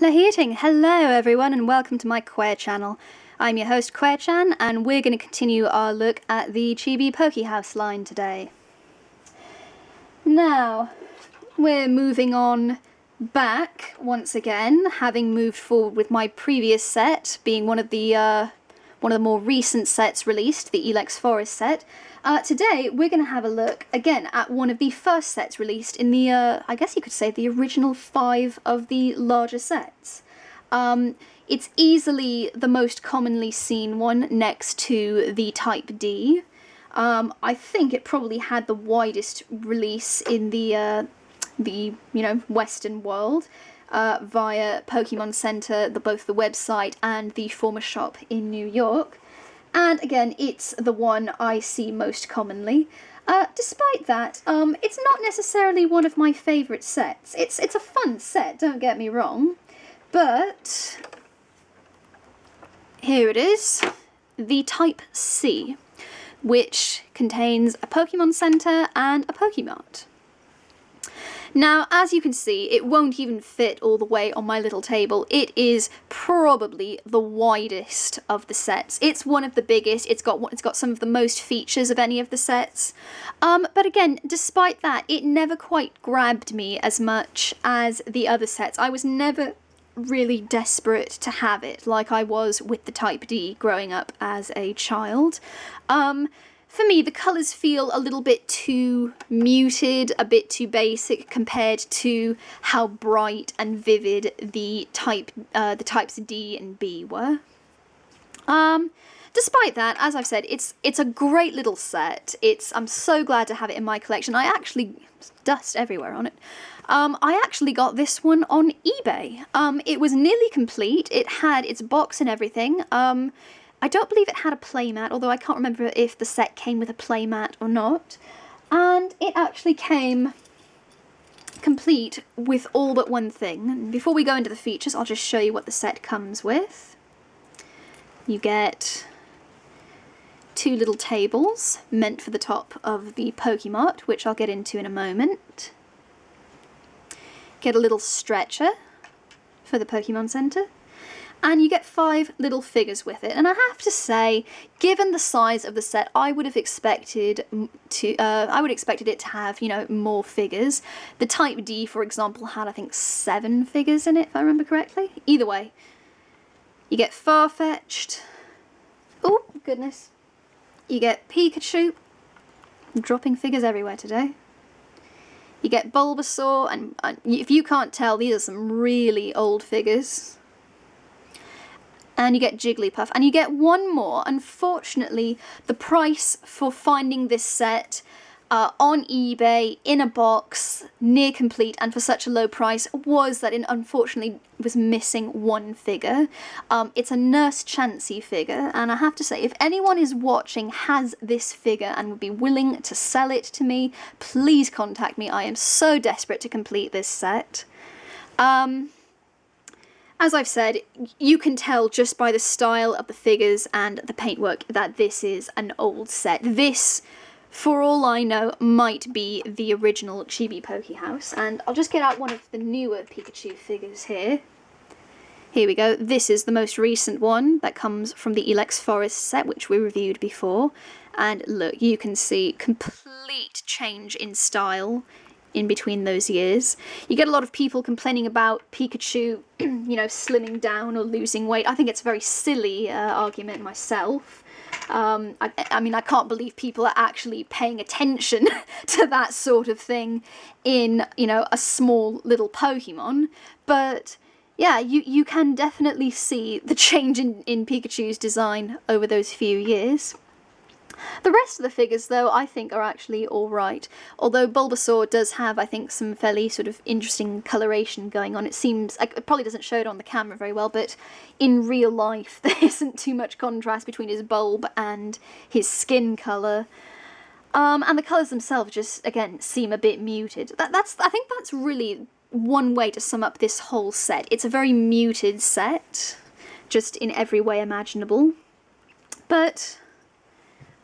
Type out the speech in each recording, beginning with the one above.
Lahiting, hello everyone and welcome to my Queer channel. I'm your host Queer-chan and we're going to continue our look at the ChibiPokeHouse line today. Now, we're moving on back once again, having moved forward with my previous set being one of the more recent sets released, the Elex Forest set. Today we're going to have a look again at one of the first sets released in the, I guess you could say, the original 5 of the larger sets. It's easily the most commonly seen one next to the Type D. I think it probably had the widest release in the Western world via Pokemon Center, both the website and the former shop in New York. And again, it's the one I see most commonly. Despite that, it's not necessarily one of my favourite sets. It's a fun set, don't get me wrong. But here it is, the Type C, which contains a Pokemon Center and a Pokemart. Now, as you can see, it won't even fit all the way on my little table. It is probably the widest of the sets. It's one of the biggest. It's got some of the most features of any of the sets. But again, despite that, it never quite grabbed me as much as the other sets. I was never really desperate to have it like I was with the Type D growing up as a child. For me, the colours feel a little bit too muted, a bit too basic compared to how bright and vivid the types D and B were. Despite that, as I've said, it's a great little set. I'm so glad to have it in my collection. Dust everywhere on it. I actually got this one on eBay. It was nearly complete. It had its box and everything. I don't believe it had a playmat, although I can't remember if the set came with a playmat or not. And it actually came complete with all but one thing. And before we go into the features, I'll just show you what the set comes with. You get 2 little tables meant for the top of the Pokemart, which I'll get into in a moment. Get a little stretcher for the Pokemon Center. And you get 5 little figures with it. And I have to say, given the size of the set, I would have expected it to have, more figures. The Type D, for example, had, I think, 7 figures in it, if I remember correctly. Either way, you get Farfetch'd. Oh, goodness. You get Pikachu. I'm dropping figures everywhere today. You get Bulbasaur, and if you can't tell, these are some really old figures. And you get Jigglypuff, and you get one more. Unfortunately, the price for finding this set on eBay, in a box, near complete, and for such a low price, was that it unfortunately was missing one figure. It's a Nurse Chansey figure, and I have to say, if anyone is watching has this figure and would be willing to sell it to me, please contact me. I am so desperate to complete this set. As I've said, you can tell just by the style of the figures and the paintwork that this is an old set. This, for all I know, might be the original ChibiPokeHouse. And I'll just get out one of the newer Pikachu figures here. Here we go. This is the most recent one that comes from the Elex Forest set, which we reviewed before. And look, you can see complete change in style in between those years. You get a lot of people complaining about Pikachu, slimming down or losing weight. I think it's a very silly argument myself. I can't believe people are actually paying attention to that sort of thing in, a small little Pokemon. But yeah, you can definitely see the change in Pikachu's design over those few years. The rest of the figures, though, I think are actually alright. Although Bulbasaur does have, I think, some fairly sort of interesting coloration going on. It seems, it probably doesn't show it on the camera very well, but in real life there isn't too much contrast between his bulb and his skin colour. And the colours themselves just, again, seem a bit muted. I think that's really one way to sum up this whole set. It's a very muted set, just in every way imaginable. But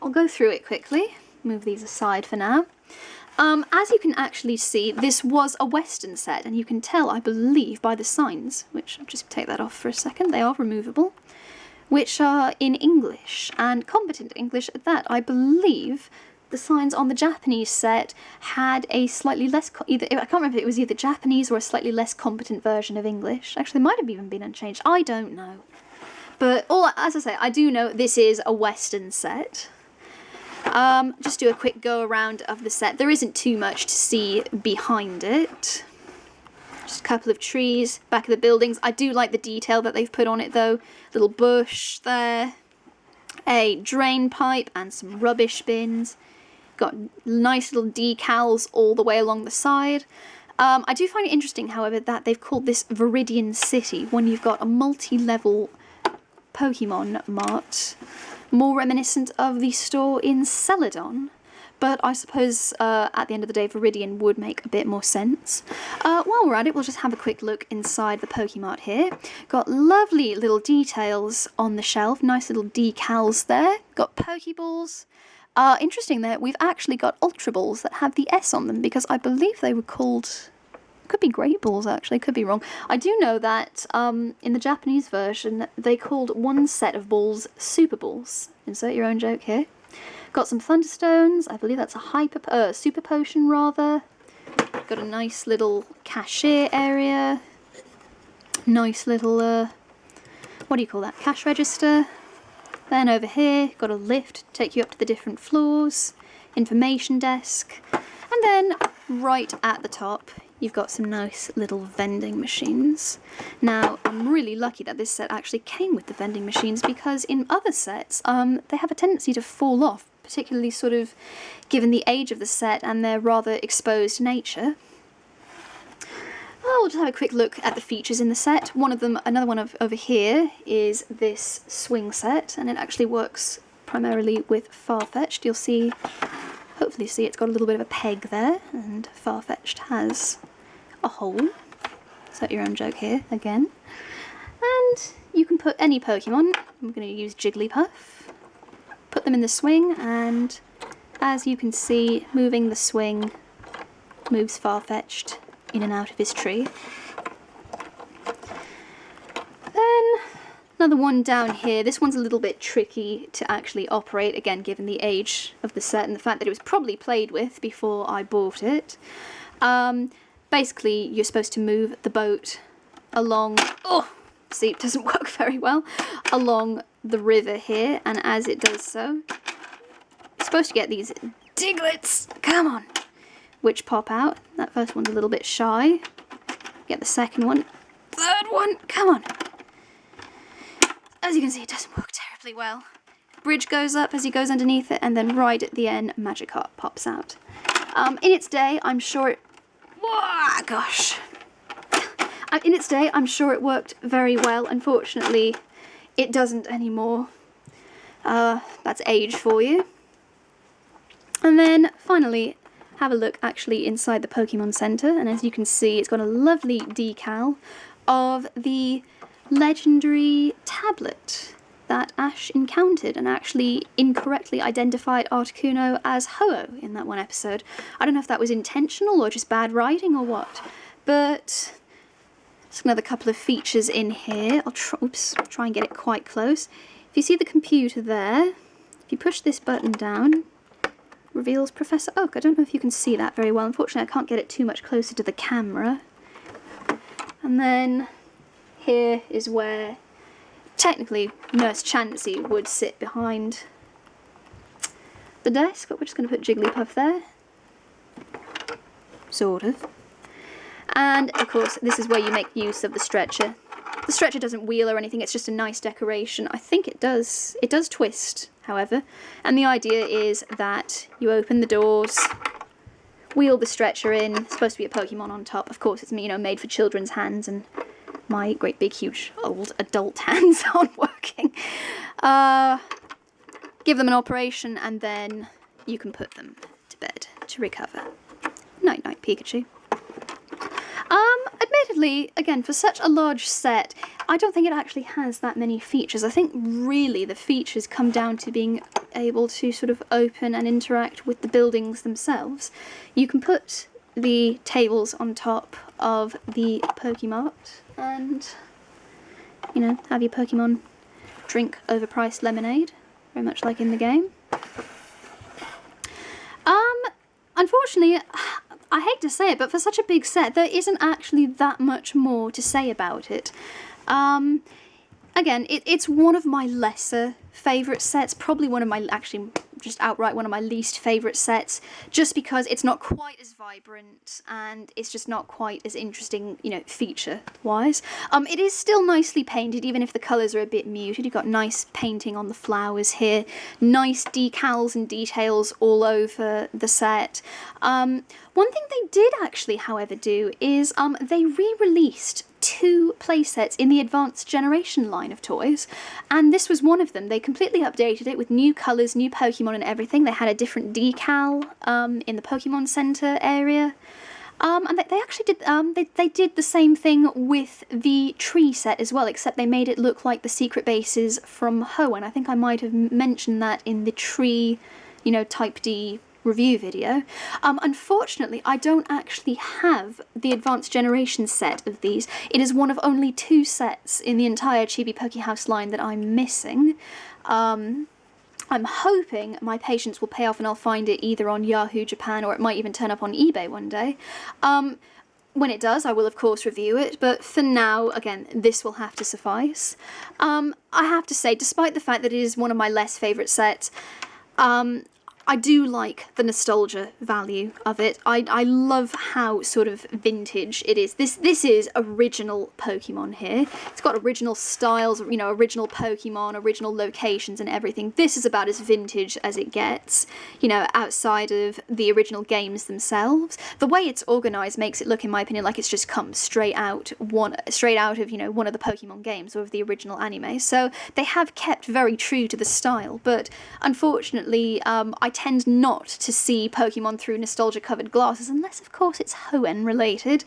I'll go through it quickly, move these aside for now. As you can actually see, this was a Western set, and you can tell, I believe, by the signs, which I'll just take that off for a second, they are removable, which are in English, and competent English at that. I believe the signs on the Japanese set had a slightly less, I can't remember if it was either Japanese or a slightly less competent version of English. Actually, they might have even been unchanged, I don't know. But as I say, I do know this is a Western set. Just do a quick go around of the set. There isn't too much to see behind it. Just a couple of trees, back of the buildings. I do like the detail that they've put on it though. Little bush there. A drain pipe and some rubbish bins. Got nice little decals all the way along the side. I do find it interesting, however, that they've called this Viridian City when you've got a multi-level Pokemon mart, more reminiscent of the store in Celadon, but I suppose at the end of the day Viridian would make a bit more sense. While we're at it, we'll just have a quick look inside the Pokemart here. Got lovely little details on the shelf, nice little decals there, got Pokeballs. Interesting that we've actually got Ultra Balls that have the S on them, because I believe they were called... could be Great Balls actually, could be wrong. I do know that in the Japanese version they called one set of balls Super Balls. Insert your own joke here. Got some Thunderstones, I believe that's a Super Potion rather. Got a nice little cashier area. Nice little, what do you call that, cash register. Then over here, got a lift to take you up to the different floors. Information desk. And then right at the top, you've got some nice little vending machines. Now, I'm really lucky that this set actually came with the vending machines, because in other sets, they have a tendency to fall off, particularly sort of given the age of the set and their rather exposed nature. We'll just have a quick look at the features in the set. One of them, another one over here, is this swing set, and it actually works primarily with Farfetch'd. You'll see, hopefully see, it's got a little bit of a peg there, and Farfetch'd has a hole. Insert your own joke here again. And you can put any Pokemon. I'm going to use Jigglypuff. Put them in the swing, and as you can see, moving the swing moves Farfetch'd in and out of his tree. Then another one down here. This one's a little bit tricky to actually operate, again given the age of the set and the fact that it was probably played with before I bought it. Basically you're supposed to move the boat along, see, it doesn't work very well, along the river here, and as it does so, you're supposed to get these Diglets, come on, which pop out. That first one's a little bit shy. Get the second one, third one, come on. As you can see, it doesn't work terribly well. Bridge goes up as he goes underneath it, and then right at the end, Magikarp pops out. In its day, I'm sure it... Whoa, gosh. In its day, I'm sure it worked very well. Unfortunately, it doesn't anymore. That's age for you. And then, finally, have a look actually inside the Pokemon Center, and as you can see, it's got a lovely decal of the legendary tablet that Ash encountered and actually incorrectly identified Articuno as Ho-Oh in that one episode. I don't know if that was intentional or just bad writing or what, but there's another couple of features in here. I'll try and get it quite close. If you see the computer there, if you push this button down, reveals Professor Oak. I don't know if you can see that very well. Unfortunately, I can't get it too much closer to the camera. And then here is where technically Nurse Chansey would sit behind the desk, but we're just going to put Jigglypuff there. Sort of. And of course, this is where you make use of the stretcher. The stretcher doesn't wheel or anything, it's just a nice decoration. I think it does twist, however, and the idea is that you open the doors, wheel the stretcher in. It's supposed to be a Pokemon on top. Of course, it's, you know, made for children's hands, and my great big huge old adult hands aren't working. Give them an operation, and then you can put them to bed to recover. Night night, Pikachu. admittedly, again, for such a large set, I don't think it actually has that many features. I think really the features come down to being able to sort of open and interact with the buildings themselves. You can put the tables on top of the Pokemart and, you know, have your Pokemon drink overpriced lemonade, very much like in the game. Unfortunately, I hate to say it, but for such a big set, there isn't actually that much more to say about it. Again, it's one of my lesser favourite sets, probably one of my, actually, just outright one of my least favourite sets, just because it's not quite as vibrant, and it's just not quite as interesting, you know, feature-wise. It is still nicely painted, even if the colours are a bit muted. You've got nice painting on the flowers here, nice decals and details all over the set. One thing they did actually, however, do is they re-released 2 playsets in the Advanced Generation line of toys, and this was one of them. They completely updated it with new colours, new Pokemon and everything. They had a different decal in the Pokemon Center area. And they actually did, they did the same thing with the tree set as well, except they made it look like the secret bases from Hoenn. I think I might have mentioned that in the tree, you know, Type D review video. Unfortunately, I don't actually have the Advanced Generation set of these. It is one of only 2 sets in the entire ChibiPokeHouse line that I'm missing. I'm hoping my patience will pay off and I'll find it either on Yahoo Japan or it might even turn up on eBay one day. When it does, I will of course review it, but for now, again, this will have to suffice. I have to say, despite the fact that it is one of my less favourite sets, I do like the nostalgia value of it. I love how sort of vintage it is. This is original Pokemon here. It's got original styles, you know, original Pokemon, original locations and everything. This is about as vintage as it gets, you know, outside of the original games themselves. The way it's organised makes it look, in my opinion, like it's just come straight out of, you know, one of the Pokemon games or of the original anime. So they have kept very true to the style, but unfortunately, I tend not to see Pokemon through nostalgia-covered glasses, unless, of course, it's Hoenn related.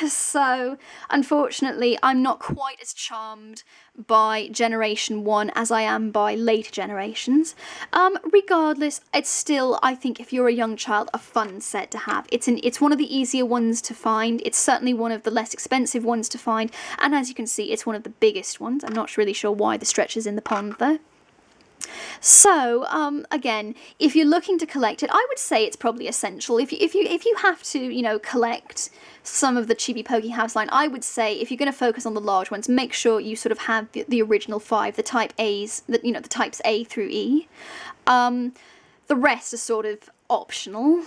So, unfortunately, I'm not quite as charmed by Generation 1 as I am by later generations. Regardless, it's still, I think, if you're a young child, a fun set to have. It's one of the easier ones to find. It's certainly one of the less expensive ones to find, and as you can see, it's one of the biggest ones. I'm not really sure why the stretch is in the pond there. So, again, if you're looking to collect it, I would say it's probably essential. If you have to, you know, collect some of the ChibiPokeHouse line, I would say if you're going to focus on the large ones, make sure you sort of have the original 5, the Type A's, you know, the Types A through E. The rest are sort of optional,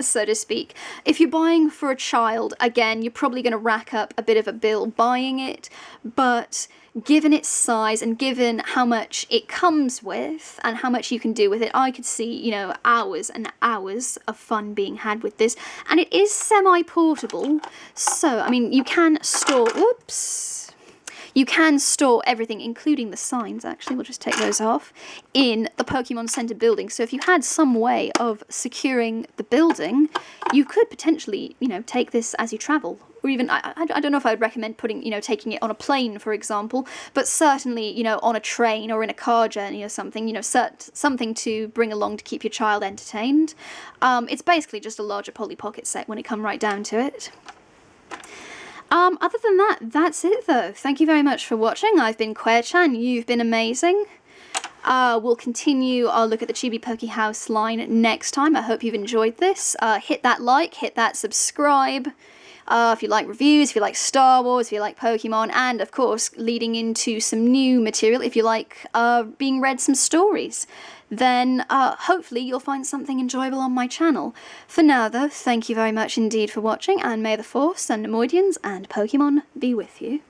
so to speak. If you're buying for a child, again, you're probably going to rack up a bit of a bill buying it, but given its size and given how much it comes with and how much you can do with it, I could see, you know, hours and hours of fun being had with this. And it is semi-portable, so, I mean, you can store, you can store everything, including the signs, actually, we'll just take those off, in the Pokemon Center building. So if you had some way of securing the building, you could potentially, you know, take this as you travel. Or even, I don't know if I would recommend putting, you know, taking it on a plane, for example, but certainly, you know, on a train or in a car journey or something, you know, something to bring along to keep your child entertained. It's basically just a larger Polly Pocket set when it comes right down to it. Other than that, that's it though. Thank you very much for watching. I've been Quair-chan, you've been amazing. We'll continue our look at the ChibiPokeHouse line next time. I hope you've enjoyed this. Hit that like, hit that subscribe. If you like reviews, if you like Star Wars, if you like Pokemon, and of course, leading into some new material, if you like being read some stories, then hopefully you'll find something enjoyable on my channel. For now though, thank you very much indeed for watching, and may the Force and Neimoidians and Pokemon be with you.